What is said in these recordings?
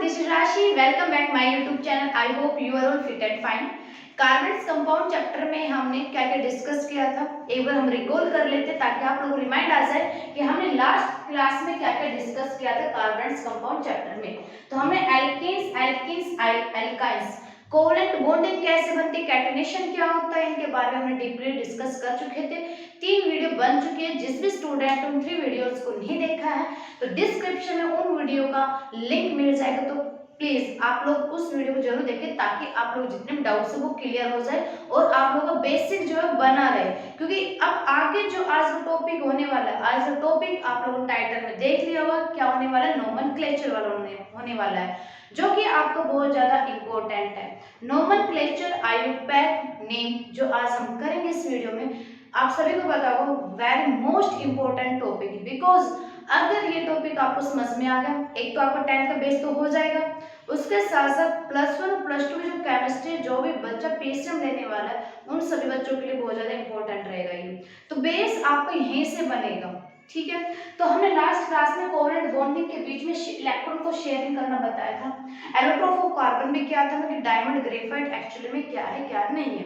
this is Rashi. Welcome back my YouTube channel. I hope you are all fit and fine. Carbons compound chapter में हमने क्या क्या discuss किया था, एक बार हम रिकॉल कर लेते ताकि आप लोगों को रिमाइंड आ जाए कि हमने लास्ट क्लास में क्या क्या डिस्कस किया था कार्बन्स कंपाउंड चैप्टर में। तो हमने alkanes, alkenes, alkynes, covalent bonding कैसे बनती है, कैटेनेशन क्या होता है, इनके बारे में हमने डीपली डिस्कस कर चुके थे। 3 वीडियो बन चुकी है। जिस भी स्टूडेंट उन 3 वीडियोस को नहीं देखा है तो डिस्क्रिप्शन में उन वीडियो का लिंक मिल जाएगा, तो प्लीज आप लोग उस वीडियो को जरूर देखें ताकि आप लोग जितने भी डाउट्स है वो क्लियर हो जाए और आप लोगों का बेसिक जो है बना रहे। क्योंकि अब आगे जो आज का टॉपिक होने वाला है, आज का टॉपिक आप लोगों ने टाइटल में देख लिया होगा क्या होने वाला है, नोमेनक्लेचर वाला होने वाला है, जो कि आपको बहुत ज्यादा इंपॉर्टेंट है। नोमेनक्लेचर आईयूपैक नेम जो आज हम करेंगे इस वीडियो में, आप सभी को पता होगा वेरी मोस्ट इंपॉर्टेंट टॉपिक है। बिकॉज अगर ये टॉपिक आपको समझ में आ गया, एक तो आपको 10th का बेस तो हो जाएगा, उसके साथ साथ +1 और +2 की जो केमिस्ट्री जो भी बच्चा पीसीएम लेने वाला है उन सभी बच्चों के लिए बहुत ज्यादा इंपॉर्टेंट रहेगा ये, तो बेस आपको यहीं से बनेगा। ठीक है, तो हमने लास्ट क्लास में कोवलेंट बॉन्डिंग के बीच में इलेक्ट्रॉन को शेयरिंग करना बताया था। एलोट्रोप ऑफ कार्बन में क्या था कि डायमंड ग्रेफाइट एक्चुअली में क्या है क्या नहीं है।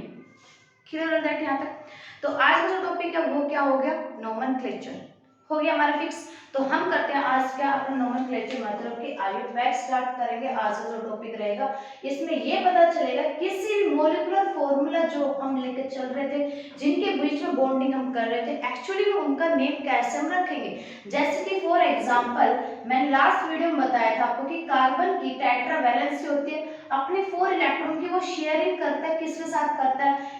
क्लियर हो दैट यहाँ तक। तो आज का जो टॉपिक है वो क्या हो गया, नोमेनक्लेचर हो गया हमारा फिक्स। तो हम करते हैं आज क्या अपना नोमेनक्लेचर, मतलब कि आईयूपैक स्टार्ट करेंगे। आज का जो टॉपिक रहेगा इसमें ये पता चलेगा किसी भी मॉलिक्यूलर फॉर्मूला जो हम लेकर चल रहे थे, जिनके बीच में बॉन्डिंग हम कर रहे थे, एक्चुअली में उनका नेम कैसे हम रखेंगे। जैसे कि फॉर एग्जांपल मैंने लास्ट वीडियो में बताया था आपको कि कार्बन की टेट्रा वैलेंसी होती है, अपने 4 इलेक्ट्रॉन की वो शेयरिंग करता है, किसके साथ करता है,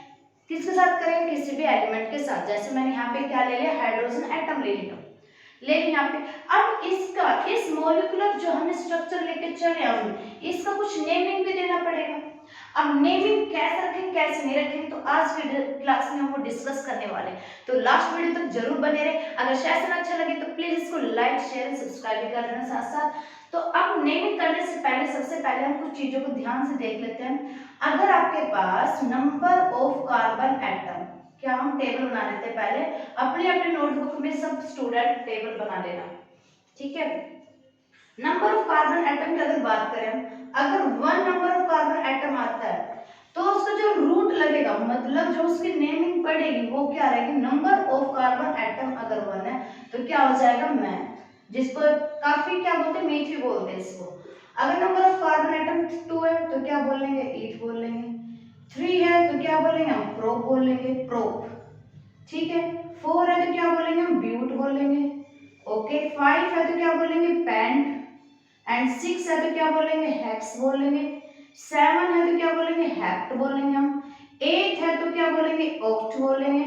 किसके साथ करेंगे, किसी भी एलिमेंट के साथ। जैसे मैंने यहाँ पे क्या ले लिया, हाइड्रोजन एटम ले लिया, लेकिन यहाँ पे अब इसका इस मॉलिक्यूलर जो हमने स्ट्रक्चर लेके चले आए इसका कुछ नेमिंग भी देना पड़ेगा। अब नेमिंग कैसे रखें कैसे नहीं रखें तो आज की क्लास में हम वो डिस्कस करने वाले हैं, तो लास्ट वीडियो तक जरूर बने रहे। अगर सेशन अच्छा लगे तो प्लीज इसको लाइक शेयर एंड सब्सक्राइब भी कर देना साथ साथ। तो अब नेमिंग करने से पहले सबसे पहले हम कुछ चीजों को ध्यान से देख लेते हैं। अगर आपके पास नंबर ऑफ कार्बन एटम, क्या हम टेबल बना लेते हैं पहले, अपने अपने नोटबुक में सब स्टूडेंट टेबल बना लेना। ठीक है, नंबर ऑफ कार्बन एटम की अगर बात करें, अगर 1 नंबर ऑफ कार्बन एटम आता है तो उसका जो रूट लगेगा, मतलब जो उसकी नेमिंग पड़ेगी वो क्या रहेगी, नंबर ऑफ कार्बन एटम अगर 1 है तो क्या हो जाएगा मैथ, जिसको काफी क्या बोलते हैं, मीथ भी बोलते हैं इसको। अगर नंबर ऑफ कार्बन एटम 2 है तो क्या बोलेंगे, ईथ बोल लेंगे। 3 है तो क्या बोलेंगे हम, प्रोप बोल लेंगे, प्रोप। ठीक है, 4 है तो क्या बोलेंगे हम, ब्यूट बोलेंगे। ओके, 5 है तो क्या बोलेंगे, पेंट। एंड 6 है तो क्या बोलेंगे, हेक्स बोलेंगे। 7 है तो क्या बोलेंगे, हेप्ट बोलेंगे हम। 8 है तो क्या बोलेंगे, ऑक्ट बोलेंगे।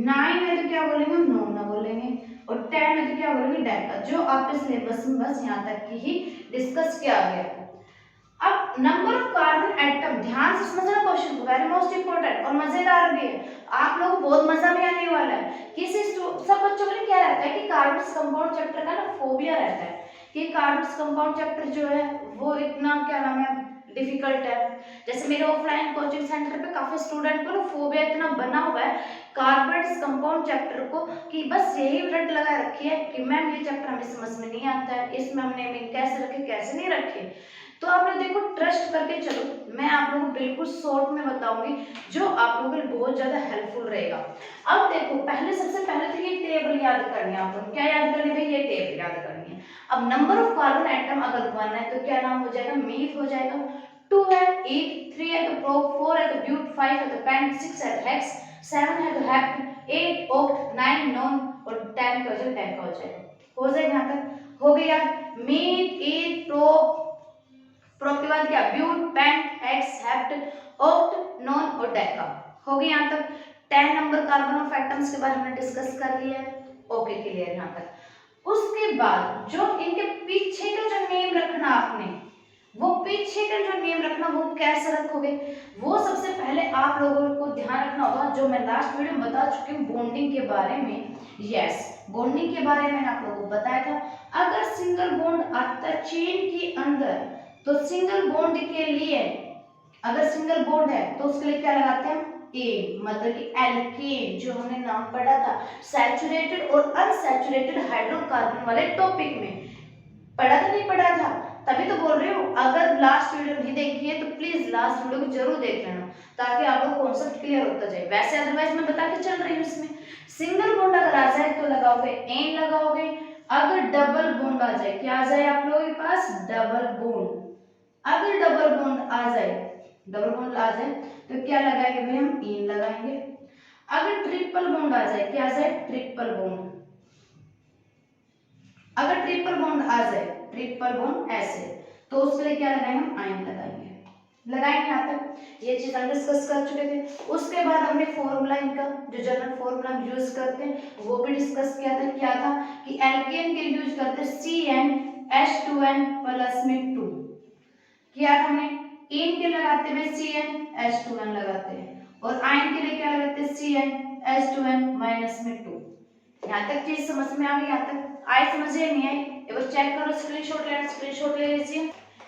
9 है तो क्या बोलेंगे, नोना बोलेंगे। और 10 है तो क्या बोलेंगे, डेका, जो आपके सिलेबस में बस यहाँ तक की ही डिस्कस किया गया है। अब नंबर ऑफ कार्बन एटम, ध्यान से समझना क्वेश्चन को, वेरी मोस्ट इंपोर्टेंट और मजेदार भी है, आप लोगों को बहुत मजा भी आने वाला है। किसी सब बच्चों के लिए क्या रहता है कि कार्बन्स कंपाउंड चैप्टर का ना फोबिया रहता है कि कार्बन्स कंपाउंड चैप्टर जो है वो इतना क्या नाम है डिफिकल्ट है। जैसे मेरे ऑफलाइन कोचिंग सेंटर पे काफी स्टूडेंट को ना फोबिया इतना बना हुआ है कार्बन्स कंपाउंड चैप्टर को कि बस यही रट लगा रखी है कि मैम ये चैप्टर हमें समझ में नहीं आता है, इसमें हमने नेमिंग कैसे रखे कैसे नहीं रखे। तो आप लोग देखो ट्रस्ट करके चलो, मैं आप लोगों को बिल्कुल शॉर्ट में बताऊंगी जो आप लोगों के लिए बहुत ज्यादा हेल्पफुल रहेगा। अब देखो पहले सबसे पहले तो ये टेबल याद करनी है, आप लोग क्या याद करनी है, ये टेबल याद करनी है। अब नंबर ऑफ कार्बन एटम अगर 1 है तो क्या नाम हो जाएगा, मीथ हो जाएगा। 2 है ईथ, 3 है तो प्रोप, 4 है तो ब्यूट, 5 है तो पेंट, 6 है तो हेक्स, 7 है तो हेप्ट, 8 ऑक्ट, 9 नॉन और 10 का हो जाएगा, 10 का हो जाएगा। हो जाएगा यहाँ तक, हो गया मीथ, ईथ, प्रोप, प्रोप के बाद क्या, but, pent, hex, hept, oct, non और डेका। हो गया यहाँ तक। 10 नंबर कार्बन ऑफ एटम्स के बारे में डिस्कस कर लिया है। ओके, क्लियर यहाँ तक। उसके बाद जो इनके पीछे का जो नेम रखना आपने, वो पीछे का जो नेम रखना वो कैसे रखोगे, वो सबसे पहले आप लोगों को ध्यान रखना होगा, जो मैं लास्ट वीडियो में बता चुकी हूँ बॉन्डिंग के बारे में। यस, बॉन्डिंग के बारे में मैंने आप लोगों को बताया था। अगर सिंगल बॉन्ड आता है चेन के अंदर तो सिंगल बॉन्ड के लिए, अगर सिंगल बॉन्ड है तो उसके लिए क्या लगाते हैं हम, ए, मतलब कि एल्केन, जो हमने नाम पढ़ा था सैचुरेटेड और अनसैचुरेटेड हाइड्रोकार्बन वाले टॉपिक में, पढ़ा था नहीं पढ़ा था, तभी तभी तो बोल रही हूँ, अगर लास्ट वीडियो नहीं देखी है तो प्लीज लास्ट वीडियो को जरूर देख लेना ताकि आप लोग कॉन्सेप्ट क्लियर होता जाए। वैसे अदरवाइज मैं बता के चल रही हूँ इसमें सिंगल बॉन्ड अगर आ जाए तो लगाओगे एन लगाओगे, अगर डबल बॉन्ड आ जाए क्या आ जाए आप लोगों के पास डबल बॉन्ड, अगर डबल बॉन्ड आ जाए डबल बॉन्ड आ जाए तो क्या लगाएंगे भाई हम इन लगाएंगे, अगर ट्रिपल बॉन्ड आ जाए क्या आ जाए ट्रिपल बॉन्ड, अगर ट्रिपल बॉन्ड आ जाए ट्रिपल बॉन्ड ऐसे तो उसके लिए क्या लगाएंगे हम आयन लगाएंगे, लगाएंगे यहाँ तक ये चीज हम डिस्कस कर चुके थे। उसके बाद हमने फॉर्मूला इनका जो जनरल फॉर्मूला हम यूज करते हैं वो भी डिस्कस किया था, क्या था कि एल्केन के यूज करते CnH2n प्लस में 2, किया था हमने इन के लगाते हुए CnH2n लगाते हैं और आयन के लिए क्या लगाते हैं CnH2n माइनस में 2। यहाँ तक चीज समझ में आ गई, यहाँ तक आई समझ नहीं आई एक बार चेक करो, स्क्रीनशॉट लेना स्क्रीनशॉट ले लीजिए,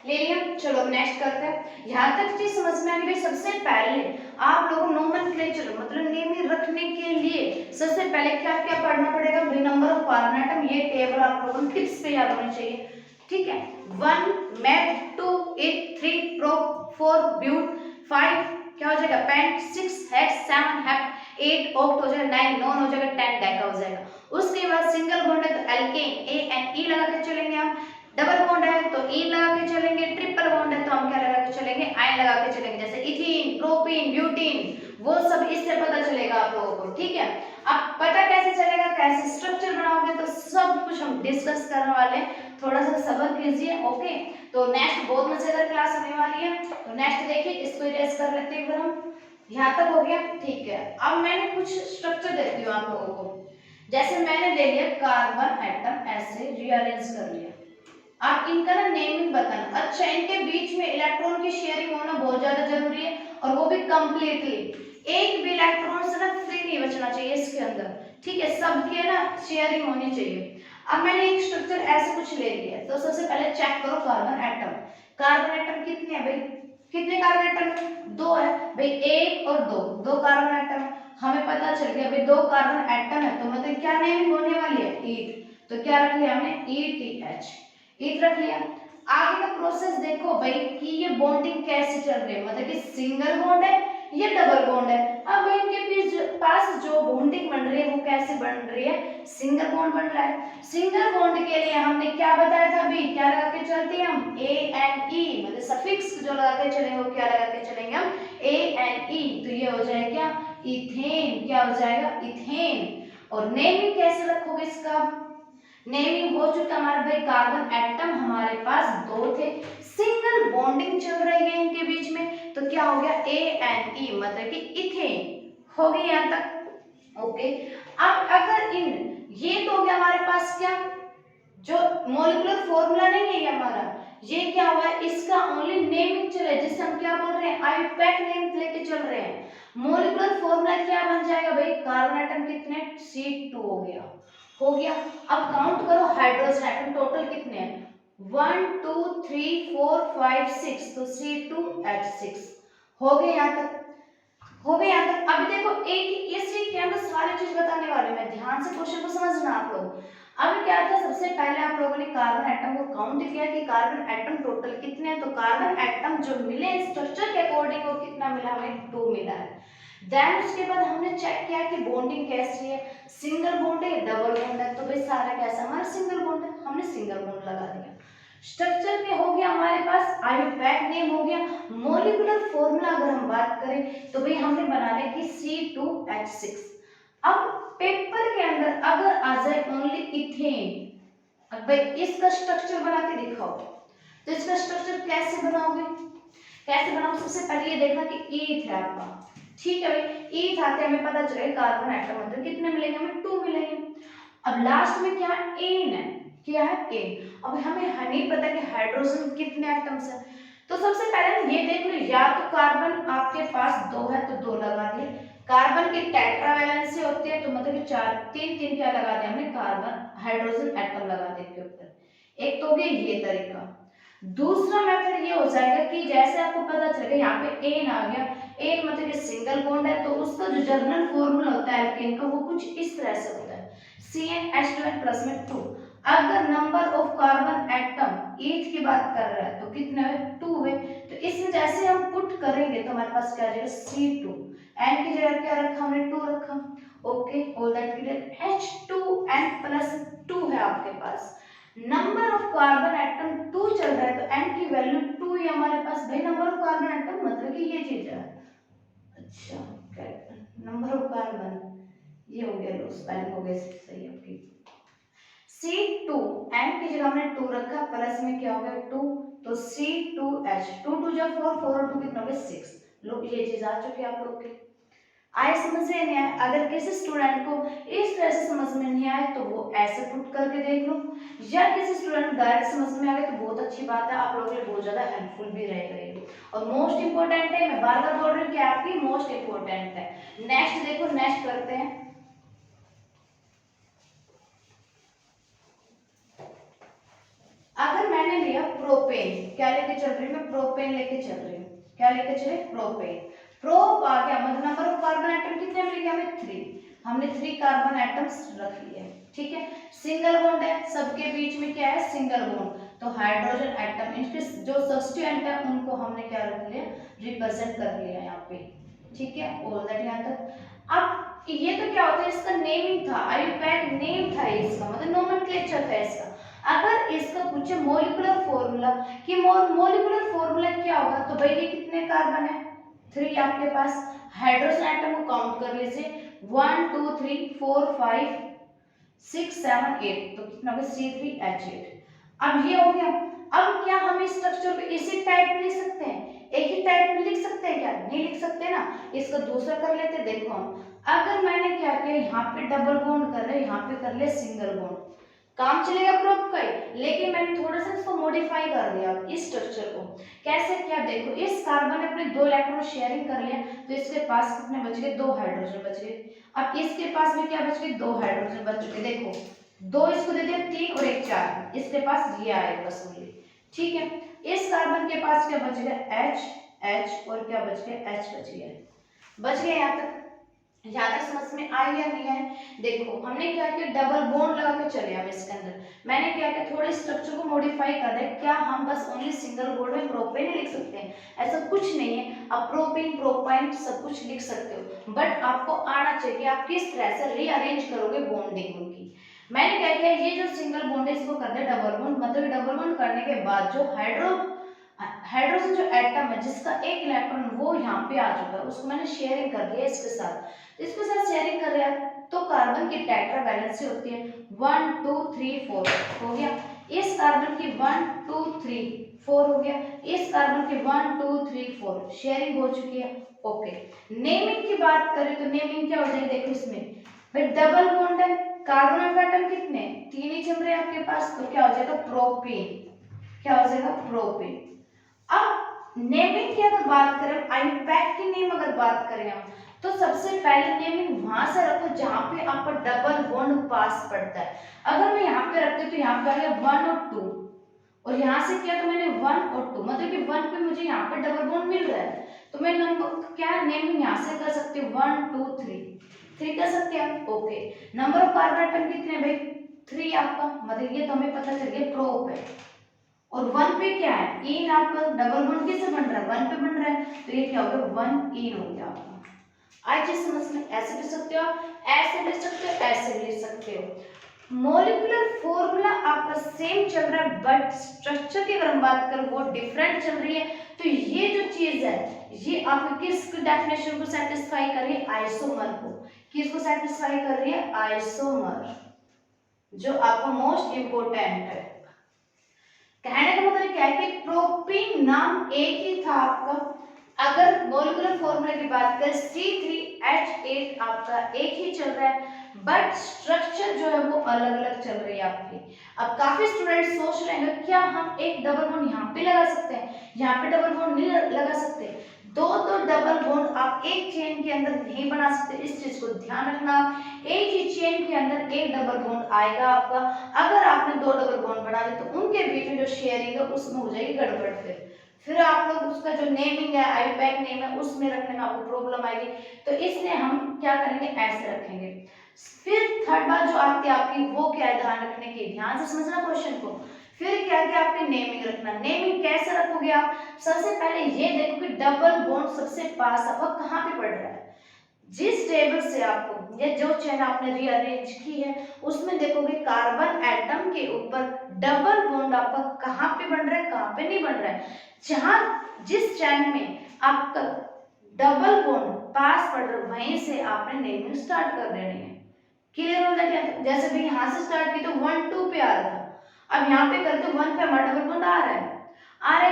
ले लिया। चलो नेक्स्ट करते हैं, यहाँ तक चीज समझ में आ गई। सबसे पहले आप लोगों को नोमेनक्लेचर मतलब नेम रखने के लिए सबसे पहले क्या क्या पढ़ना पड़ेगा, नंबर ऑफ कार्बन एटम, ये टेबल आप लोगों को टिप्स पे याद होनी चाहिए, ठीक है। 1 मेथ, 2 इथ, 3 प्रोप, 4 ब्यूट, 5 क्या हो जाएगा पेंट, 6 हेक्स, 7 हेप्ट, 8 ऑक्ट हो जाएगा, 9 नॉन हो जाएगा, 10 डेका हो जाएगा। उसके बाद सिंगल बॉन्ड है तो एल्केन ANE लगा के चलेंगे हम, डबल बॉन्ड है तो इन लगा के चलेंगे, ट्रिपल बॉन्ड है तो हम क्या लगा के चलेंगे आयन लगा के चलेंगे, जैसे इथीन, प्रोपीन, ब्यूटीन, वो सब इससे पता चलेगा आप लोगों को, ठीक है। अब पता कैसे चलेगा, कैसे स्ट्रक्चर बनाओगे तो सब कुछ हम डिस्कस करने वाले हैं, थोड़ा सा सब्र कीजिए, ओके। तो नेक्स्ट बहुत मजेदार क्लास होने वाली है, तो नेक्स्ट देखिए इसको इरेज कर लेते हैं हम, यहाँ तक हो गया, ठीक है। अब मैंने कुछ स्ट्रक्चर देती हूँ आप लोगों को, जैसे मैंने ले लिया कार्बन एटम ऐसे रीअरेंज कर लिया, आप इनका ना नेमिंग बताना। अच्छा, इनके बीच में इलेक्ट्रॉन की शेयरिंग होना बहुत ज्यादा जरूरी है और वो भी कंप्लीटली, एक भी इलेक्ट्रॉन से ना फ्री नहीं बचना चाहिए इसके अंदर, ठीक है, सबके ना शेयरिंग होनी चाहिए। अब मैंने एक स्ट्रक्चर ऐसे कुछ ले लिया, तो सबसे पहले चेक करो कार्बन एटम, कार्बन एटम कितने हैं भाई, कितने कार्बन एटम, 2 है भाई, 1 और 2, 2 कार्बन एटम, हमें पता चल गया भाई 2 कार्बन एटम है तो मतलब क्या नेमिंग होने वाली है ईथ, तो क्या रख लिया हमने ETH, ईथ रख लिया। आगे का प्रोसेस देखो भाई कि ये बॉन्डिंग कैसे चल रही है, मतलब कि सिंगल बॉन्ड है ये डबल बॉन्ड है। अब इनके बीच पास जो बॉन्डिंग बन रही है वो कैसे बन रही है, सिंगल बॉन्ड बन रहा है। सिंगल बॉन्ड के लिए हमने क्या बताया था अभी, क्या लगा के चलते हैं हम ANE, मतलब सफिक्स जो लगा के चलेंगे वो क्या लगा के चलेंगे हम ANE, तो ये हो जाएगा क्या इथेन, क्या हो जाएगा इथेन। और नेमिंग कैसे रखोगे इसका, नेमिंग हो चुका हमारे भाई कार्बन एटम हमारे पास 2 थे, सिंगल बॉन्डिंग चल रही है इनके बीच में तो क्या हो गया ANE, मतलब कि इथेन हो गई यहाँ तक, ओके। अब अगर इन ये तो हो गया हमारे पास क्या जो मॉलिक्यूलर फॉर्मूला नहीं है ये हमारा, ये क्या हुआ है इसका ओनली नेमिंग चले जिससे हम क्या बोल रहे हैं आईयूपैक नेम लेके चल रहे हैं। मॉलिक्यूलर फॉर्मूला क्या बन जाएगा भाई, कार्बन एटम कितने C2 हो गया, हो गया। अब काउंट करो हाइड्रोजन एटम टोटल कितने हैं 1 2 3 4 5 6, तो C2H6 हो गए यहाँ तक, हो गए यहाँ तक। अभी देखो एक इसी के अंदर सारी चीज बताने वाले मैं, ध्यान से क्वेश्चन को समझना आप लोग। अब क्या था सबसे पहले आप लोगों ने कार्बन एटम को काउंट किया कि कार्बन एटम टोटल कितने हैं, तो कार्बन एटम जो मिले स्ट्रक्चर के अकॉर्डिंग वो कितना मिला हमें 2 मिला है। देन उसके बाद हमने चेक किया कि बॉन्डिंग कैसी है, सिंगल बॉन्ड है डबल बॉन्ड है, तो भाई सारा कैसा हमारा सिंगल बॉन्ड है, हमने सिंगल बॉन्ड लगा दिया। स्ट्रक्चर में हो गया हमारे पास, आईयूपैक नेम हो गया। मॉलिक्यूलर फॉर्मूला अगर हम बात करें तो भाई हमने बना लिया कि C2H6। अब पेपर के अंदर अगर आ जाए ओनली इथेन, अब भाई इसका स्ट्रक्चर बना के दिखाओ, तो इसका स्ट्रक्चर कैसे बनाओगे, कैसे बनाओ, सबसे पहले ये देखना कि ईथ है आपका, ठीक है भाई ईथ आते हमें पता चलेगा कार्बन एटम मतलब कितने मिलेंगे हमें 2 मिलेंगे। अब लास्ट में क्या है एन है, क्या है एन। अब हमें नहीं पता कि हाइड्रोजन कितने एटम्स है, तो सबसे पहले ये देख लो या तो कार्बन आपके पास 2 है तो 2 लगा दिए, कार्बन की टेट्रा वैलेंसी होती है तो मतलब कि 4 3 3 क्या लगा दिया हमने कार्बन हाइड्रोजन एटम लगा दिए के ऊपर, एक तो हो गया ये तरीका। दूसरा मेथड ये हो जाएगा कि जैसे आपको पता चलेगा यहाँ पे एन आ गया, एक मतलब कि सिंगल बॉन्ड है तो उसका जो जर्नल फॉर्मूला होता है एल्केन का वो कुछ इस तरह से होता है CnH2n प्लस में 2। अगर number of carbon atom each की बात कर रहा है तो कितने हुए, 2 हुए। तो इसमें जैसे हम पुट करेंगे तो हमारे पास क्या आ जाएगा, C2। N की जगह क्या रखा हमने, 2 रखा। Okay, all that clear. H2N+2 है आपके पास। नंबर ऑफ कार्बन एटम 2 चल रहा है तो N की वैल्यू 2 ही हमारे पास। भाई नंबर ऑफ कार्बन एटम मतलब कि ये चीज है। अच्छा, नंबर ऑफ कार्बन ये हो गया, लो स्पेलिंग हो गया सही आपकी। C2 N की जगह हमने 2 रखा, प्लस में क्या हो गया 2, तो C2H, 2 2 जा 4, 4 और 2 कितना हो गया 6। लो ये चीज आ चुकी है आप लोग के। आए समझ में नहीं आए, अगर किसी स्टूडेंट को इस तरह से समझ में नहीं आए तो वो ऐसे पुट करके देख लो, या किसी स्टूडेंट को डायरेक्ट समझ में आ गया तो बहुत अच्छी बात है, आप लोगों के लिए बहुत ज्यादा हेल्पफुल भी रहेगा ये। और मोस्ट इंपोर्टेंट है, मैं बार बार बोल रही हूँ कि आपकी मोस्ट इंपोर्टेंट है। नेक्स्ट देखो, नेक्स्ट करते हैं। अगर मैंने लिया प्रोपेन, क्या लेके चल रही हूँ मैं, प्रोपेन लेके चल रही हूँ। क्या लेके चले, प्रोपेन। प्रोप आ गया, मतलब नंबर ऑफ कार्बन एटम कितने मिल गया हमें, 3। हमने 3 कार्बन एटम्स रख लिए, ठीक है। सिंगल बॉन्ड है, सबके बीच में क्या है, सिंगल बॉन्ड। तो हाइड्रोजन एटम, इनके जो सब्स्टिट्यूएंट है उनको हमने क्या रख लिया, रिप्रेजेंट कर लिया यहाँ पे, ठीक है। ऑल दैट यहाँ तक। अब ये तो क्या होता है, इसका नेमिंग था, आईयूपैक नेम था इसका, मतलब नोमेनक्लेचर था इसका। अगर इसका पूछे मॉलिक्यूलर फॉर्मूला कि मॉलिक्यूलर फॉर्मूला क्या होगा, तो भाई ये कितने कार्बन है, 3 आपके पास। हाइड्रोजन एटम को काउंट कर लीजिए, 1 2 3 4 5 6 7 8, तो कितना होगा C3H8। अब ये हो गया। अब क्या हम इस स्ट्रक्चर को इसी टाइप में लिख सकते हैं, एक ही टाइप में लिख सकते हैं क्या, नहीं लिख सकते ना। इसका दूसरा कर लेते, देखो हम अगर मैंने क्या किया, यहाँ पे डबल बॉन्ड कर रहे, यहाँ पे कर ले सिंगल बॉन्ड, काम चलेगा प्रूफ का ही, लेकिन मैंने थोड़ा सा इसको मॉडिफाई कर दिया इस स्ट्रक्चर को। कैसे क्या, देखो इस कार्बन ने अपने 2 इलेक्ट्रॉन शेयरिंग कर लिया, तो इसके पास कितने बच गए, 2 हाइड्रोजन बच गए। अब इसके पास भी क्या बच गए, 2 हाइड्रोजन बच चुके, देखो 2 इसको दे दिया, 3 और 1 4, इसके पास ये आएगा बस ओनली, ठीक है। इस कार्बन के पास क्या बच गया, H और क्या बच गया, H बच गया यहाँ तक। ज्यादा समझ में आई या नहीं है, देखो हमने क्या किया, डबल बॉन्ड लगा के चले हम इसके अंदर। मैंने क्या किया, थोड़े स्ट्रक्चर को मॉडिफाई कर रहे, क्या हम बस ओनली सिंगल बॉन्ड में प्रोपेन लिख सकते हैं, ऐसा कुछ नहीं है। आप प्रोपेन प्रोपाइन सब कुछ लिख सकते हो, बट आपको आना चाहिए कि आप किस तरह से रीअरेंज करोगे बॉन्डिंग उनकी। मैंने क्या किया, ये जो सिंगल बॉन्ड है इसको कर दे डबल बॉन्ड, मतलब डबल बॉन्ड करने के बाद जो हाइड्रोजन जो एटम है जिसका एक इलेक्ट्रॉन वो यहाँ पे आ चुका है, उसको मैंने शेयरिंग कर दिया इसके साथ। इसके साथ शेयरिंग कर रहा तो कार्बन की टेट्रा वैलेंसी होती है 1 2 3 4, हो गया। इस कार्बन की 1 2 3 4 हो गया, इस कार्बन की 1 2 3 4 शेयरिंग हो चुकी है। ओके, नेमिंग की बात करें तो नेमिंग क्या हो जाएगी, देखो इसमें भाई डबल बॉन्ड है, कार्बन एटम कितने, 3 ही चल रहे हैं आपके पास, तो क्या हो जाएगा प्रोपेन, क्या हो जाएगा प्रोपेन। अब नेमिंग की अगर बात करें, आईयूपैक की नेम अगर बात करें हम, तो सबसे पहले नेमिंग वहां से रखो जहां पे आपका डबल बॉन्ड पास पड़ता है। अगर मैं यहाँ पे रखती हूँ तो यहाँ पे आ गया 1 और 2, और यहाँ से किया तो मैंने 1 और 2, मतलब कि 1 पे मुझे यहाँ पे डबल बॉन्ड मिल रहा है, तो मैं नंबर क्या नेमिंग यहाँ से कर सकती हूँ 1 2 3 कर सकते हैं। Okay, number of carbon atom कितने भाई, 3 आपका, मतलब ये तो हमें पता चल गया प्रोप है। और 1 पे क्या है, इन आपका डबल बॉन्ड किससे बन रहा है, 1 पे बन रहा है, तो ये क्या हो गया 1 इन हो गया आपका। आज चीज समझ में, ऐसे लिख सकते हो, ऐसे लिख सकते हो, ऐसे लिख सकते हो। मॉलिक्यूलर फॉर्मूला आपका सेम चल रहा है, बट स्ट्रक्चर की अगर हम बात करें वो डिफरेंट चल रही है। तो ये जो चीज है ये आपकी किस डेफिनेशन को सेटिस्फाई कर रही है, आइसोमर को। किसको सेटिस्फाई कर रही है, आइसोमर, जो आपका मोस्ट इंपोर्टेंट है। कहने का मतलब क्या है कि प्रोपीन नाम एक ही था आपका, अगर मॉलिक्यूलर फॉर्मूला की बात करें C3H8 आपका एक ही चल रहा है, बट स्ट्रक्चर जो है वो अलग अलग चल रही है आपकी। अब काफी स्टूडेंट सोच रहे हैं क्या हम एक डबल बॉन्ड यहाँ पे लगा सकते हैं, यहाँ पे डबल बॉन्ड नहीं लगा सकते, दो डबल बॉन्ड आप एक चेन के अंदर नहीं बना सकते, इस चीज को ध्यान रखना। एक ही चेन के अंदर एक डबल बॉन्ड आएगा आपका, अगर आपने 2 डबल बॉन्ड बना दिए तो उनके बीच में जो शेयरिंग है उसमें हो जाएगी गड़बड़, फिर आप लोग उसका जो नेमिंग है आईयूपैक नेम है उसमें रखने में आपको प्रॉब्लम आएगी। तो इसलिए हम क्या करेंगे, ऐसे रखेंगे। फिर थर्ड बात जो आती है आपकी वो क्या है, ध्यान रखने की, ध्यान से समझना क्वेश्चन को। फिर क्या क्या आपकी नेमिंग रखना। नेमिंग कैसे रखोगे आप, सबसे पहले ये देखो कि डबल बॉन्ड सबसे पास आपका कहाँ पे पड़ रहा है। जिस टेबल से आपको ये जो चेन आपने रीअरेंज की है उसमें देखोगे कार्बन एटम के ऊपर डबल बॉन्ड आपका कहाँ पे बन रहा है, कहाँ पे नहीं बन रहा है। जहां जिस चेन में आपका डबल बॉन्ड पास पड़ रहा है वहीं से आपने नेमिंग स्टार्ट कर देनी है। क्लियर हो जाए। जैसे भी यहाँ से स्टार्ट की तो 1 2 पे आ रहा था, अब यहाँ पे करते 1 पे हमारा डबल बॉन्ड आ रहा है,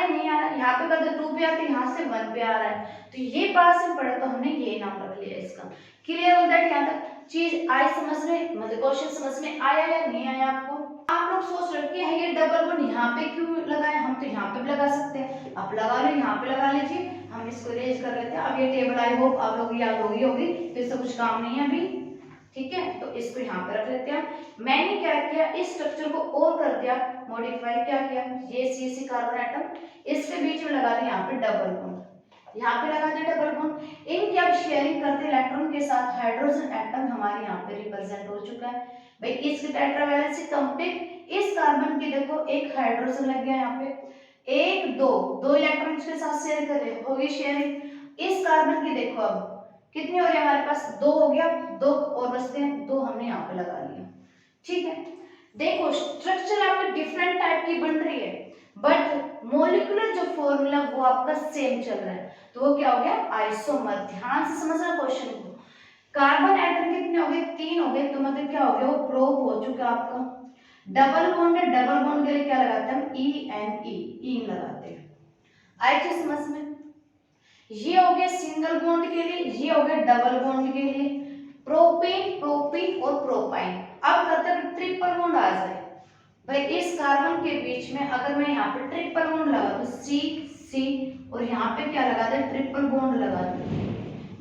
नहीं आ रहा है। यहाँ पे करते 2 पे आते, यहाँ से 1 पे आ रहा है, तो ये पास में पड़ा तो हमने ये नाम रख लिया इसका। क्लियर हो जाए। यहाँ तक चीज आई समझ में, मतलब क्वेश्चन समझ में आया या नहीं आया आपको। आप लोग सोच रहे हैं ये डबल बॉन्ड यहाँ पे क्यों लगाए, हम तो यहाँ पे भी लगा सकते हैं। आप लगा लो, यहाँ पे लगा लीजिए, हम इसको इरेज कर लेते हैं। अब ये टेबल आई होप आप लोग याद होगी, फिर से कुछ काम नहीं है अभी, ठीक है। तो इसको यहाँ पे रख लेते हैं। मैंने क्या किया, इस स्ट्रक्चर को और कर दिया मॉडिफाई, क्या किया, ये सी कार्बन एटम इसके बीच में लगा दिया यहाँ पे डबल बॉन्ड, यहाँ पे लगा दिया डबल बॉन्ड। इनकी अब शेयरिंग करते इलेक्ट्रॉन के साथ हाइड्रोजन एटम हमारे यहाँ पे रिप्रेजेंट हो चुका है भाई। इसकी टेट्रावैलेंसी कंप्लीट। इस कार्बन की देखो एक हाइड्रोजन लग गया यहाँ पे, एक दो इलेक्ट्रॉन के साथ शेयर कर रहे होगी शेयरिंग। इस कार्बन की देखो अब कितनी हो रही है हमारे पास, 2 हो गया, 2 और बचते हैं, 2 हमने यहाँ पे लगा लिया, ठीक है। देखो स्ट्रक्चर आपकी डिफरेंट टाइप की बन रही है बट मॉलिक्यूलर जो फॉर्मूला वो आपका सेम चल रहा है, तो वो क्या हो गया, आइसोमर। ध्यान से समझना क्वेश्चन को। कार्बन एटम कितने हो गए, 3 हो गए, तो मतलब क्या हो गया, वो प्रोप हो चुका आपका। डबल बॉन्ड है, डबल बॉन्ड के लिए क्या लगाते हैं हम, ई लगाते हैं। आई चीज समझ में। ये हो गया सिंगल बॉन्ड के लिए, ये हो गया डबल बॉन्ड के लिए, प्रोपेन प्रोपीन और प्रोपाइन। अब करते हैं ट्रिपल बॉन्ड आ जाए भाई। इस कार्बन के बीच में अगर मैं यहाँ पे ट्रिपल बॉन्ड लगा दूं, सी सी, और यहाँ पे क्या लगा दे, ट्रिपल बॉन्ड लगा दूं,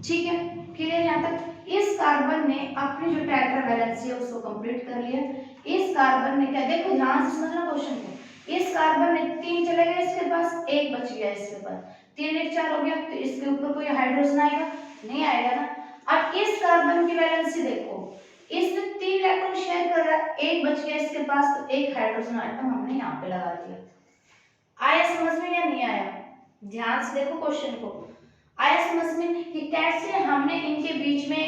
ठीक है। क्लियर यहाँ तक। इस कार्बन ने अपनी जो टेट्रावैलेंसी है उसको कंप्लीट कर लिया। इस कार्बन ने क्या, देखो ध्यान से समझना क्वेश्चन को। इस कार्बन ने 3 चले गए इसके पास, 1 बच गया इसके पास, 3 1 4 हो गया, तो इसके ऊपर कोई हाइड्रोजन आएगा, नहीं आएगा ना। अब इस कार्बन की वैलेंसी देखो, इसने 3 इलेक्ट्रॉन शेयर कर रहा है, 1 बच गया इसके पास, तो 1 हाइड्रोजन आइटम हमने यहाँ पे लगा दिया। आया समझ में या नहीं आया, ध्यान से देखो क्वेश्चन को। आया समझ में कि कैसे हमने इनके बीच में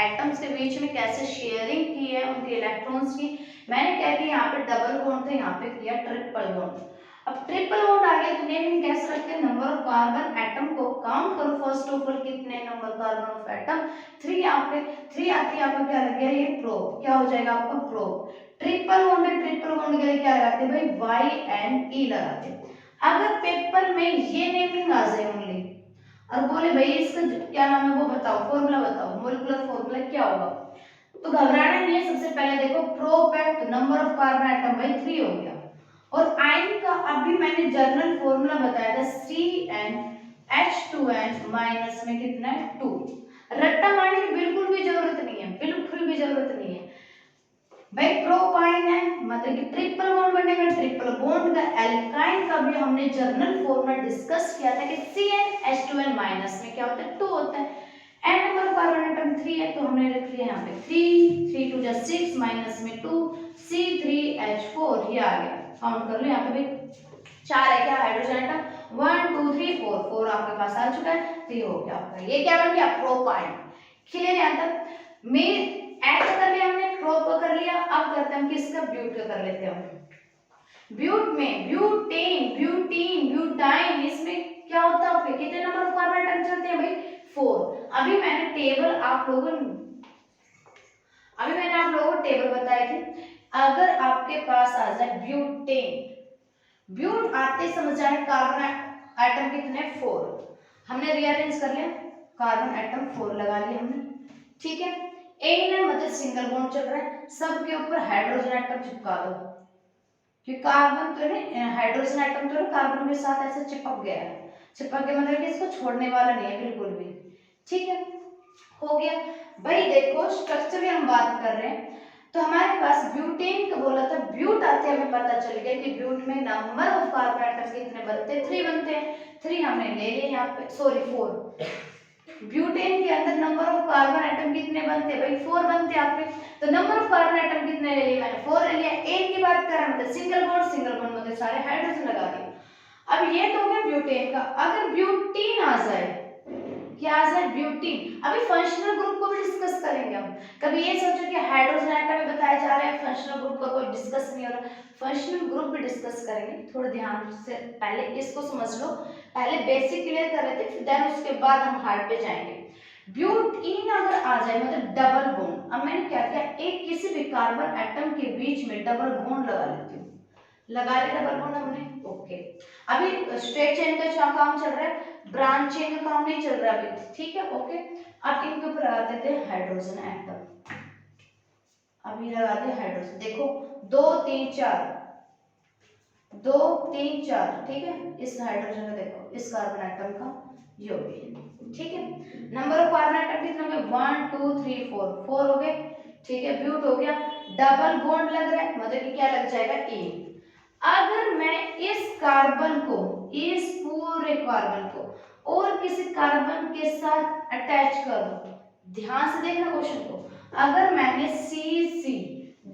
एटम्स के बीच में कैसे शेयरिंग की है उनके इलेक्ट्रॉन्स की। मैंने क्या किया, यहाँ पे डबल बॉन्ड था, यहाँ पे किया ट्रिपल बॉन्ड। अब ट्रिपल बॉन्ड आ गया तो नेमिंग कैसे रखते हैं, नंबर ऑफ कार्बन एटम को काउंट करो फर्स्ट ऑफ ऑल, कितने नंबर कार्बन ऑफ एटम, 3 यहाँ पे 3 आती है आपको, क्या लग गया ये प्रोब, क्या हो जाएगा आपका प्रोब। ट्रिपल बॉन्ड है, ट्रिपल बॉन्ड के लिए क्या लगाते हैं भाई, वाई एंड ई लगाते हैं। अगर पेपर में ये नेमिंग आ जाए ओनली और बोले भाई इसका क्या नाम है वो बताओ, फॉर्मूला बताओ, मॉलिक्यूलर फॉर्मूला क्या होगा, तो घबराना नहीं है। सबसे पहले देखो प्रोप है तो नंबर ऑफ कार्बन एटम भाई 3 हो गया, और आयन का अभी मैंने जर्नल फॉर्मूला बताया था CnH2n माइनस में कितना है 2। रट्टा मारने की बिल्कुल भी जरूरत नहीं है, बिल्कुल भी जरूरत नहीं है भाई। प्रोपाइन है मतलब कि ट्रिपल बॉन्ड बनेगा, ट्रिपल बॉन्ड का एल्काइन का भी हमने जर्नल फॉर्मूला डिस्कस किया था कि CnH2n माइनस में क्या होता है 2 होता है। n नंबर कार्बन एटम 3 है तो हमने रख लिया यहाँ पे 3 3 2 जा 6 माइनस में 2 C3H4, ये आ गया। काउंट कर लो यहाँ पे भी 4 है क्या हाइड्रोजन एटम, 1 2 3 4 4 आपके पास आ चुका है, तो ये हो गया आपका, ये क्या बन गया प्रोपाइन। क्लियर यहाँ तक। मेन ऐड कर लिया हमने, प्रोप कर लिया, अब करते हैं किसका, ब्यूट का कर लेते हैं। ब्यूट में ब्यूटेन ब्यूटीन ब्यूटाइन, इसमें क्या होता है, कितने नंबर कार्बन एटम चलते हैं भाई 4। अभी मैंने आप लोगों को टेबल बताई थी। अगर आपके पास आ जाए ब्यूटेन, ब्यूट आते समझ आए कार्बन एटम कितने 4, हमने रीअरेंज कर लिया, कार्बन एटम 4 लगा लिया हमने, ठीक है। एन है मतलब सिंगल बॉन्ड चल रहा है, सबके ऊपर हाइड्रोजन एटम चिपका दो, कि कार्बन तो है हाइड्रोजन एटम तो कार्बन के साथ ऐसे चिपक गया है, चिपक गया मतलब कि इसको छोड़ने वाला नहीं है बिल्कुल भी, ठीक है। हो गया भाई। देखो स्ट्रक्चर की हम बात कर रहे हैं तो हमारे पास ब्यूटेन का बोला था, ब्यूट आते हमें पता चल गया कि ब्यूट में नंबर ऑफ कार्बन एटम कितने बनते हैं 3 बनते हैं, 3 हमने ले लिए यहाँ पे, सॉरी 4 ब्यूटेन के अंदर नंबर ऑफ कार्बन एटम कितने बनते हैं भाई 4 बनते हैं आपके। तो नंबर ऑफ कार्बन एटम कितने ले लिए मैंने 4 ले लिया। एक की बात कर रहा मतलब सिंगल बॉन्ड मतलब सारे हाइड्रोजन लगा दिए। अब ये तो हो गया ब्यूटेन का। अगर ब्यूटीन आ जाए, क्या आ जाए ब्यूटीन, अभी फंक्शनल ग्रुप को भी डिस्कस करेंगे हम। कभी ये सोचो कि हाइड्रोजन एटम में बताया जा रहा है, फंक्शनल ग्रुप का कोई डिस्कस नहीं हो रहा, फंक्शनल ग्रुप भी डिस्कस करेंगे। थोड़ा ध्यान से पहले इसको समझ लो, पहले बेसिक क्लियर कर रहे थे, फिर देन उसके बाद हम हार्ड पे जाएंगे। ब्यूटीन अगर आ जाए मतलब डबल बॉन्ड, अब मैंने क्या किया, एक किसी भी कार्बन एटम के बीच में डबल बॉन्ड लगा लेती हूँ। लगा लिया डबल बॉन्ड हमने, ओके। अभी स्ट्रेट चेन का क्या काम चल रहा है, ब्रांच चेन का काम नहीं चल रहा अभी, ठीक है, ओके। अब इनके ऊपर लगा देते हैं हाइड्रोजन एटम। अभी लगा दिया हाइड्रोजन, देखो 2 3 4, 2 3 4, ठीक है। इस हाइड्रोजन का देखो, इस कार्बन एटम का ये हो गया, ठीक है। नंबर ऑफ कार्बन एटम कितने हो गए 1 2 3 4, 4 हो गए, ठीक है। ब्यूट हो गया, डबल बॉन्ड लग रहा है मतलब कि क्या लग जाएगा ए। अगर मैं इस कार्बन को, इस पूरे कार्बन को और किसी कार्बन के साथ अटैच कर दूं, ध्यान से देखना क्वेश्चन को, अगर मैंने सी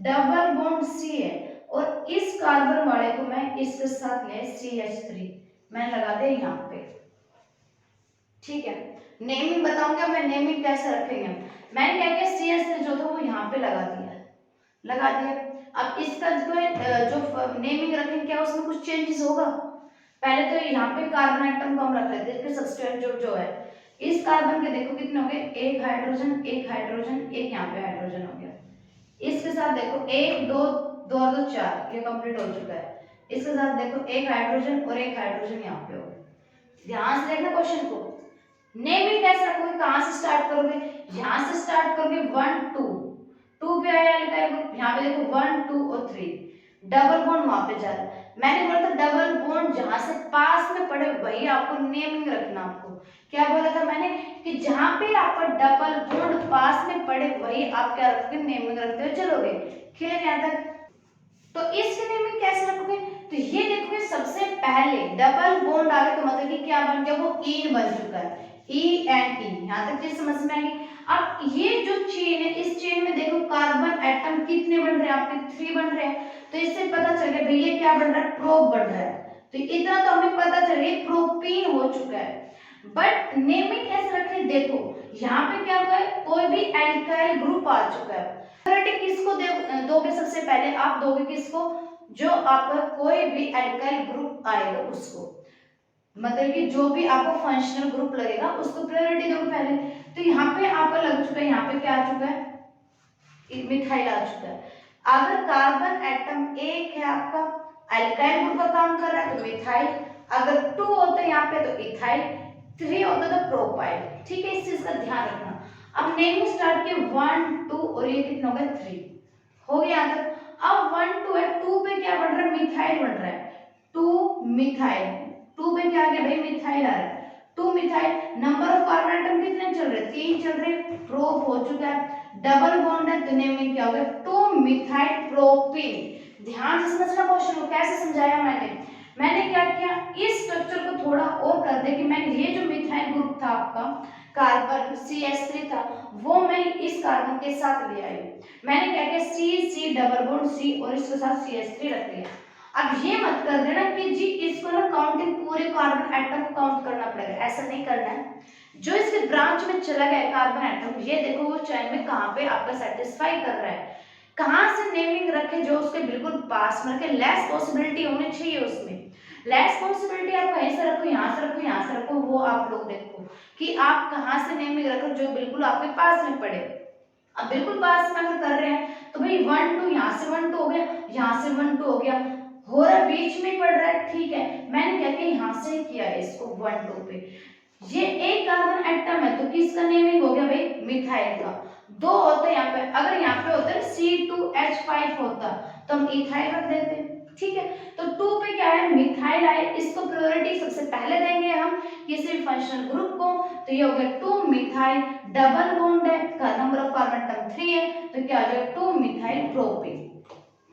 डबल बॉन्ड सी है और इस कार्बन वाले को मैं इसके साथ ले CH3 मैं लगा दे यहाँ पे, ठीक है। नेमिंग बताऊंगा मैं, नेमिंग कैसे रखेंगे। मैंने क्या किया, CH3 जो था वो यहाँ पे लगा दिया, लगा दिया। अब इसका जो नेमिंग रखेंगे क्या उसमें कुछ चेंजेस होगा। पहले तो यहाँ पे कार्बन एटम को हम रख लेते हैं, इसके सब्स्टिट्यूएंट जो है, इस कार्बन के देखो कितने हो गए, एक हाइड्रोजन एक हाइड्रोजन एक यहाँ पे हाइड्रोजन हो गया। इसके साथ देखो 1 2 2 और 2 4, ये कंप्लीट हो चुका है। इसके साथ देखो एक हाइड्रोजन और एक हाइड्रोजन यहाँ पे हो गया। ध्यान से देखना क्वेश्चन को, नेमिंग कैसे रखोगे, कहां से स्टार्ट करोगे, यहां से स्टार्ट करोगे 1 2, 2 पे आया लिखा है, यहाँ पे देखो 1 2 और 3, डबल बॉन्ड वहां पे जा रहा है। मैंने बोला था डबल बॉन्ड जहां से पास में पड़े वही आपको नेमिंग रखना। आपको क्या बोला था मैंने कि जहां पे आपका डबल बॉन्ड पास में पड़े वही आप क्या रखोगे, नेमिंग रखते हुए चलोगे। क्लियर यहां तक। तो इसके नेमिंग कैसे रखोगे, तो ये देखोगे सबसे पहले डबल बॉन्ड आ गया तो मतलब कि क्या बन गया, वो ईन बन चुका है, ई एंड ई। यहां तक चीज समझ में आएगी। अब ये जो चेन है, इस चेन में देखो कार्बन एटम कितने बन रहे हैं आपके 3 बन रहे हैं। तो इससे पता चल गया भैया क्या बन रहा है, प्रोप बन रहा है। तो इतना तो हमें पता चल गया प्रोपीन हो चुका है। बट नेमिंग कैसे रखें, देखो यहाँ पे क्या हुआ है, कोई भी एल्काइल ग्रुप आ चुका है। प्रायोरिटी किसको दोगे, सबसे पहले आप दोगे किसको, जो आपका कोई भी एल्काइल ग्रुप आएगा उसको, मतलब कि जो भी आपको फंक्शनल ग्रुप लगेगा उसको प्रायोरिटी दोगे पहले। तो यहाँ पे आपका लग चुका है, यहाँ पे क्या आ चुका है, मिथाइल आ चुका है। अगर कार्बन एटम एक है आपका, एल्काइल ग्रुप का काम कर रहा है तो मिथाइल, अगर 2 होता है यहाँ पे तो इथाइल, 3 होता तो प्रोपाइल, ठीक है। इस चीज का ध्यान रखना। अब नेमिंग स्टार्ट किए 1 2 और ये कितना हो गया 3 हो गया यहाँ तक। अब 1 2 है, 2 पे क्या बन रहा है, मिथाइल बन रहा है, 2 मिथाइल, 2 पे क्या आ गया भाई, मिथाइल आ रहा है, 2 methyl. Number of carbon atom कितने चल रहे, 3 चल रहे, प्रोप हो चुका है, डबल बॉन्ड है तो नेमिंग क्या हो गया, 2 मिथाइल प्रोपीन। ध्यान से समझना क्वेश्चन को, कैसे समझाया मैंने क्या किया, इस स्ट्रक्चर को थोड़ा और कर दे कि मैंने ये जो मिथाइल ग्रुप था आपका कार्बन CH3 था, वो मैं इस कार्बन के साथ ले आई। मैंने क्या किया, C डबल बॉन्ड C और इसके साथ CH3 रख लिया। अब ये मत कर देना कि जी इसको ना काउंटिंग पूरे कार्बन एटम को काउंट करना पड़ेगा, ऐसा नहीं करना है। जो इसके ब्रांच में चला गया कार्बन एटम, ये देखो वो चैन में कहां पे आपका सेटिस्फाई कर रहा है, कहां से नेमिंग रखे जो उसके बिल्कुल पास में रखे, लेस पॉसिबिलिटी होनी चाहिए उसमें। लेस पॉसिबिलिटी आप कहीं से रखो, यहाँ से रखो, यहाँ से रखो, वो आप लोग देखो कि आप कहां से नेमिंग रखो जो बिल्कुल आपके पास में पड़े। अब बिल्कुल पास में अगर कर रहे हैं तो भाई 1 2 यहाँ से 1 2 हो गया, यहाँ से 1 2 हो गया, हो रहा बीच में पड़ रहा है, ठीक है। मैंने क्या किया, यहाँ से किया इसको 1 2 पे, ये एक कार्बन एटम है तो किसका नेमिंग हो गया भाई, मिथाइल का। 2 होता यहाँ पे, अगर यहाँ पे होता है C2H5 होता तो हम इथाइल रख देते, ठीक है। तो 2 पे क्या है, मिथाइल आए, इसको प्रायोरिटी सबसे पहले देंगे हम किसी भी फंक्शनल ग्रुप को। तो ये हो गया 2 मिथाइल, डबल बॉन्ड है, का नंबर ऑफ कार्बन एटम 3 है, तो क्या हो जाएगा 2 मिथाइल प्रोपीन।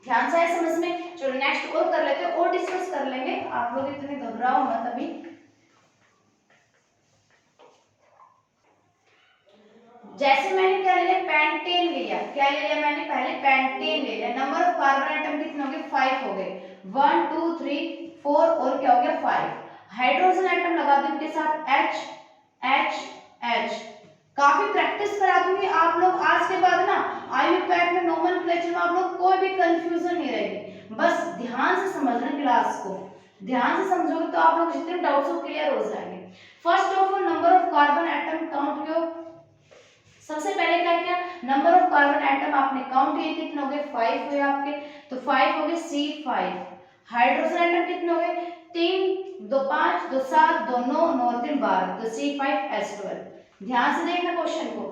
ध्यान से समझ में। चलो नेक्स्ट और कर लेते हैं, और डिस्कस कर लेंगे, आप लोग इतने घबराओ मत अभी। जैसे मैंने क्या ले लिया, पेंटेन ले लिया, क्या ले लिया मैंने, पहले पेंटेन ले लिया, नंबर ऑफ कार्बन एटम कितने हो गए, 5 हो गए, 1 2 3 4 और क्या हो गया 5। हाइड्रोजन एटम लगा दूं इनके साथ H H H। काफी प्रैक्टिस करा दूंगी आप लोग आज के बाद ना, आईयूपैड में नोमेनक्लेचर में आप लोग कोई भी कंफ्यूजन नहीं रहेगी, बस ध्यान से समझना क्लास को, ध्यान से समझोगे तो आप लोग जितने डाउट्स हो क्लियर हो जाएंगे। First of all number of carbon atom count किया, सबसे पहले क्या किया, नंबर ऑफ कार्बन एटम आपने काउंट किए, कितने हो गए 5 हुए आपके, तो 5 हो गए C5। हाइड्रोजन एटम कितने हो गए, 3 2 5 2 7 2 9 9 3 12, तो C5H12। ध्यान से देखना क्वेश्चन को,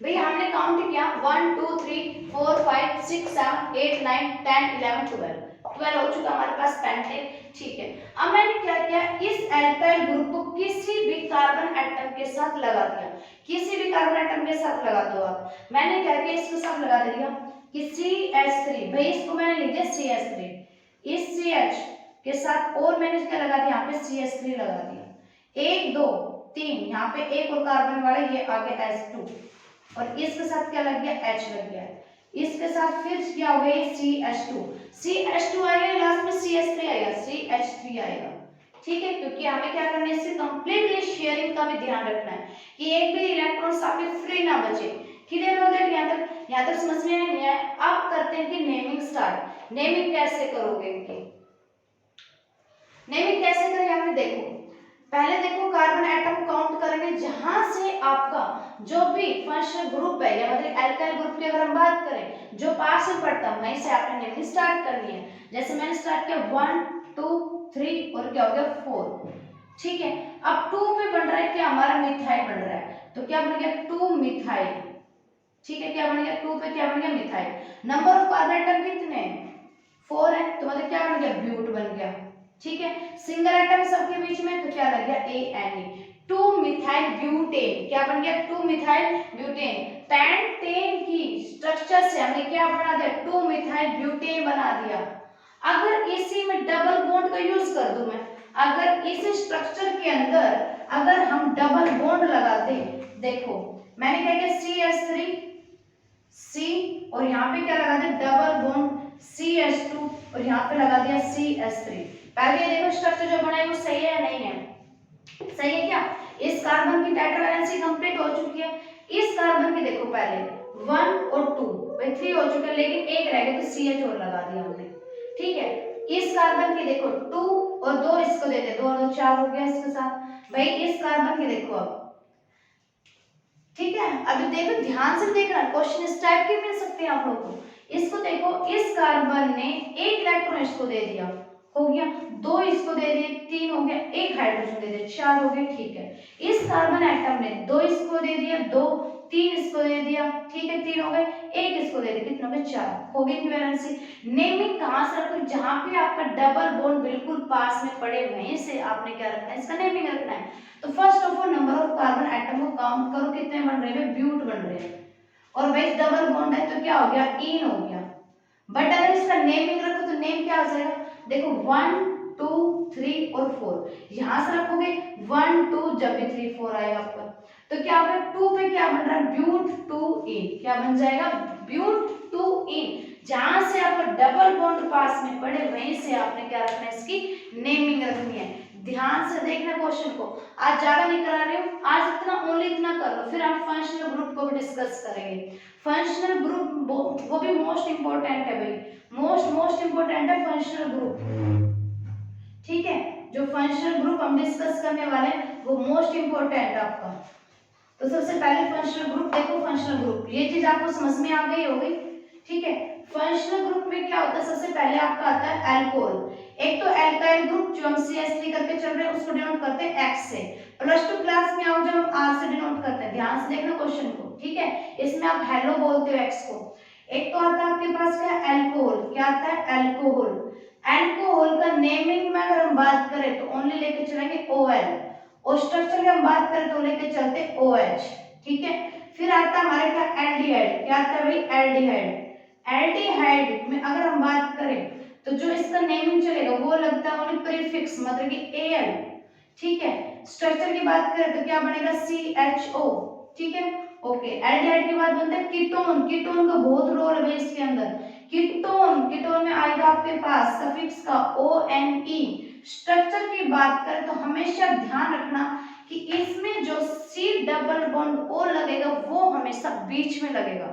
भैया हमने काउंट किया 1 2 3 4 5 6 7 8 9 10 11 12 हो चुका हमारे पास पेंटेन, ठीक है। अब मैंने क्या किया, इस एल्काइल ग्रुप को किसी भी कार्बन एटम के साथ लगा दिया, किसी भी कार्बन एटम के साथ लगा दो आप, मैंने क्या किया इसके साथ लगा दिया कि CH3, भाई इसको मैंने लिख दिया CH3, इस CH के साथ और मैंने क्या लगा दिया, यहाँ पे CH3 लगा दिया, 1 2 3 यहाँ पे एक और कार्बन वाला, ये आगे H2, और इसके साथ क्या लग गया, H लग गया, इसके साथ फिर क्या हो गया CH2 आएगा, लास्ट में CH3 आएगा, CH3 आएगा, ठीक है। क्योंकि हमें क्या करना है, इससे कंप्लीटली शेयरिंग का भी ध्यान रखना है कि एक भी इलेक्ट्रॉन्स आपके फ्री ना बचे। क्लियर हो गया, यहाँ तक समझ में नहीं आया। अब करते हैं कि नेमिंग स्टार्ट। नेमिंग कैसे करोगे इनकी, नेमिंग कैसे करें, यहाँ पे देखो, पहले देखो कार्बन एटम काउंट करेंगे, जहां से आपका जो भी फंक्शनल ग्रुप है या मतलब एल्काइल ग्रुप की अगर हम बात करें जो पास में पड़ता है वहीं से आपने नेमिंग स्टार्ट करनी है। जैसे मैंने स्टार्ट किया 1 2 3 और क्या हो गया 4, ठीक है। अब 2 पे बन रहा है क्या, हमारा मिथाइल बन रहा है, तो क्या बन गया 2 मिथाइल, ठीक है। क्या बन गया 2 पे क्या बन गया methyl. Number of carbon atom कितने 4 है, तो मतलब क्या बन गया ब्यूट बन गया, ठीक है। सिंगल एटम सबके बीच में, तो क्या लग गया ANE, 2 मिथाइल ब्यूटेन, क्या बन गया 2 मिथाइल ब्यूटेन। पेंटेन की स्ट्रक्चर से हमने क्या बना दिया, 2 मिथाइल ब्यूटेन बना दिया। अगर इसी में डबल बॉन्ड का यूज कर दूं मैं, अगर इस स्ट्रक्चर के अंदर अगर हम डबल बॉन्ड लगाते, देखो मैंने क्या किया CH3 C और यहाँ पे क्या लगा दिया डबल बॉन्ड CH2 और यहाँ पे लगा दिया CH3। पहले ये देखो स्ट्रक्चर जो बना है वो सही है या नहीं है, सही है क्या। इस कार्बन की टेट्रावैलेंसी कंप्लीट हो चुकी है, इस कार्बन की देखो पहले 1 और 2 भाई 3 हो चुके हैं, लेकिन एक रह गया तो CH और लगा दिया हमने, ठीक है। इस कार्बन की देखो 2 और 2 इसको देते, 2 और 2 4 हो गया इसके साथ। भाई इस कार्बन की देखो अब, ठीक है। अभी देखो ध्यान से देखना, क्वेश्चन इस टाइप के मिल सकते हैं आप लोगों को। इसको देखो, इस कार्बन ने एक इलेक्ट्रॉन इसको दे दिया, हो गया 2 इसको दे दिए 3 हो गया, एक हाइड्रोजन दे दिया 4 हो गए, ठीक है। इस कार्बन एटम ने 2 इसको दे दिया 2 3 इसको दे दिया, ठीक है 3 हो गए, एक इसको दे दिया, कितने हो गए 4 हो गई इक्विवेलेंसी। नेमिंग कहां से रखो, जहां पे आपका डबल बॉन्ड बिल्कुल पास में पड़े वहीं से आपने क्या रखना है, इसका नेमिंग रखना है। तो first of all number of carbon atom को काउंट करो, कितने बन रहे हैं, ब्यूट बन रहे हैं, और भाई डबल बॉन्ड है तो क्या हो गया इन हो गया। बट अगर इसका नेमिंग रखो तो नेम क्या हो जाएगा, देखो 1 2 3 और 4 यहां से रखोगे 1 2 जब भी 3 4 आएगा आपका, तो क्या होगा 2 पे क्या बन रहा है ब्यूट 2 इन, क्या बन जाएगा ब्यूट 2 इन। जहां से आपका डबल बॉन्ड पास में पड़े वहीं से आपने क्या रखना है, इसकी नेमिंग रखनी है। ध्यान से देखना क्वेश्चन को, आज ज्यादा नहीं करा रही हूँ, आज इतना ओनली इतना कर लो, फिर हम फंक्शनल ग्रुप को भी डिस्कस करेंगे। फंक्शनल ग्रुप वो भी मोस्ट इंपॉर्टेंट है भाई, मोस्ट इंपॉर्टेंट है फंक्शनल ग्रुप, ठीक है। जो फंक्शनल ग्रुप हम डिस्कस करने वाले हैं वो मोस्ट इंपॉर्टेंट है आपका। तो सबसे पहले फंक्शनल ग्रुप देखो, फंक्शनल ग्रुप ये चीज आपको समझ में आ गई होगी, ठीक है। फंक्शनल ग्रुप में क्या होता है, सबसे पहले आपका आता है अल्कोहल। एक तो एल्काइल ग्रुप जो हम CH3 करके चल रहे हैं उसको डिनोट करते हैं X से, +2 क्लास में आओ जब हम R से डिनोट करते हैं, ध्यान से देखना क्वेश्चन को, ठीक है। इसमें आप हेलो बोलते हो X को। एक तो आता है आपके पास क्या अल्कोहल, क्या आता है अल्कोहल। अल्कोहल का नेमिंग में अगर हम बात करें तो ओनली लेके चलेंगे OL, और स्ट्रक्चर की हम बात करें तो लेके चलते OH, ठीक है। फिर आता है हमारे क्या एल्डिहाइड, क्या आता है भाई एल्डिहाइड। एल्डिहाइड में अगर हम बात करें तो जो इसका नेमिंग चलेगा वो लगता है ओनली प्रीफिक्स, मतलब कि Al, ठीक है। स्ट्रक्चर की बात करें तो क्या बनेगा CHO, ठीक है। ओके, एल्डिहाइड के बाद बनता है कीटोन। कीटोन का बहुत रोल है भाई इसके अंदर। कीटोन, कीटोन में आएगा आपके पास सफिक्स का ONE। स्ट्रक्चर की बात करें तो हमेशा ध्यान रखना कि इसमें जो C डबल बॉन्ड O लगेगा वो हमेशा बीच में लगेगा,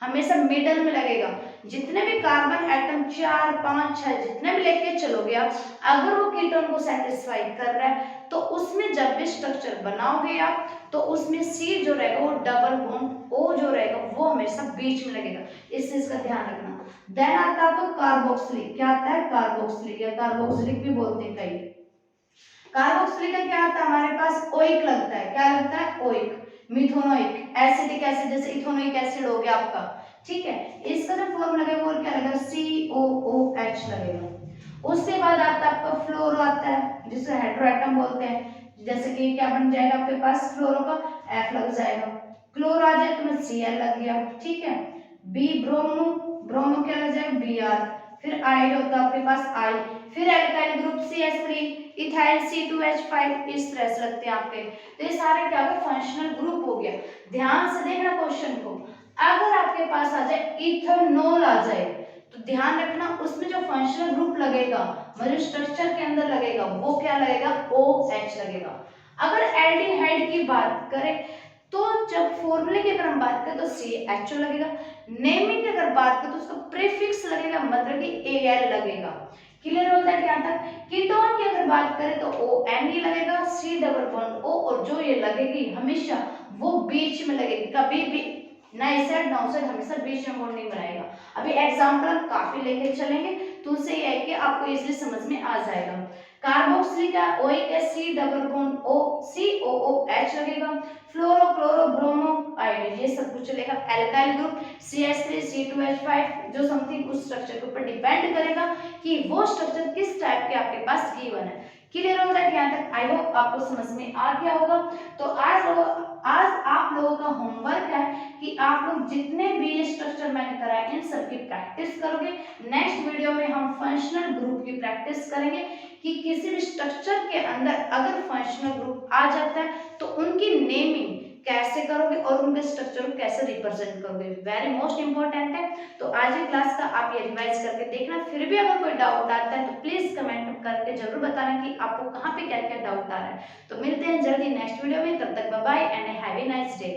हमेशा मिडल में लगेगा। जितने भी कार्बन एटम 4 5 6 जितने भी लेके चलोगे आप, अगर वो कीटोन को सेटिस्फाई कर रहा है तो उसमें जब भी स्ट्रक्चर बनाओगे आप तो उसमें C जो रहेगा वो डबल बॉन्ड O जो रहेगा वो हमेशा बीच में लगेगा। इस चीज का ध्यान रखना। देन आता है तो कार्बोक्सिलिक। क्या आता है? कार्बोक्सिलिक या कार्बोक्सिलिक भी बोलते हैं कई। कार्बोक्सिलिक का क्या आता है हमारे पास? ओइक लगता है। क्या लगता है? ओइक। मिथोनोइक, एसिडिक एसिड जैसे इथोनोइक एसिड हो गया आपका, ठीक है। इसका जो फॉर्म लगेगा वो क्या लगेगा? COOH लगेगा। उसके बाद आता है आपका फ्लोरो आता है जिसे हेटेरोएटम बोलते हैं। जैसे कि क्या बन जाएगा आपके पास? फ्लोरो का F लग जाएगा। क्लोरो आ जाए तो मैं Cl लग गया, ठीक है। बी ब्रोमो, ब्रोमो क्या लग जाएगा? Br। फिर आइड होता है आपके पास I। फिर alkyl group CH3, ethyl C2H5, इस तरह से लगते हैं आपके। तो ये सारे क्या हो? फंक्शनल ग्रुप हो गया। ध्यान से देखना क्वेश्चन को। अगर आपके पास आ जाए इथेनॉल आ जाए तो ध्यान रखना उसमें जो फंक्शनल ग्रुप लगेगा मतलब स्ट्रक्चर के अंदर लगेगा वो क्या लगेगा? OH लगेगा। अगर एल्डिहाइड की बात करें तो जब फॉर्मूले की अगर हम बात करें तो CHO लगेगा। नेमिंग की अगर बात करें तो उसका प्रीफिक्स लगेगा मतलब कि Al लगेगा। क्लियर होता है क्या तक? कीटोन की अगर बात करें तो ONE लगेगा, C डबल बॉन्ड O, और जो ये लगेगी हमेशा वो बीच में लगेगी, कभी भी ना इस साइड ना उस साइड, हमेशा बीच में बॉन्ड नहीं बनाएगा। अभी एग्जांपल हम काफी लेके चलेंगे तो उससे ये है कि आपको इजीली समझ में आ जाएगा। कार्बोक्सिलिक का oic acid double bond O COOH लगेगा। फ्लोरो क्लोरो ब्रोमो आयोडाइड ये सब कुछ चलेगा। एल्काइल ग्रुप CH3 C2H5 जो समथिंग उस स्ट्रक्चर के ऊपर डिपेंड करेगा कि वो स्ट्रक्चर किस टाइप के आपके पास गिवन है। क्लियर हो रहा है यहाँ तक? आई होप आपको समझ में आ गया होगा। तो आज आप लोगों का होमवर्क है कि आप लोग जितने भी ये स्ट्रक्चर मैंने कराया इन सब की प्रैक्टिस करोगे। नेक्स्ट वीडियो में हम फंक्शनल ग्रुप की प्रैक्टिस करेंगे कि किसी भी स्ट्रक्चर के अंदर अगर फंक्शनल ग्रुप आ जाता है तो उनकी नेमिंग कैसे करोगे और उनके स्ट्रक्चर को कैसे रिप्रेजेंट करोगे, वेरी मोस्ट इंपॉर्टेंट है। तो आज की क्लास का आप ये रिवाइज करके देखना। फिर भी अगर कोई डाउट आता है तो प्लीज कमेंट करके जरूर बताना कि आपको कहाँ पे क्या क्या डाउट आ रहा है। तो मिलते हैं जल्दी नेक्स्ट वीडियो में, तब तक bye bye and have a nice day.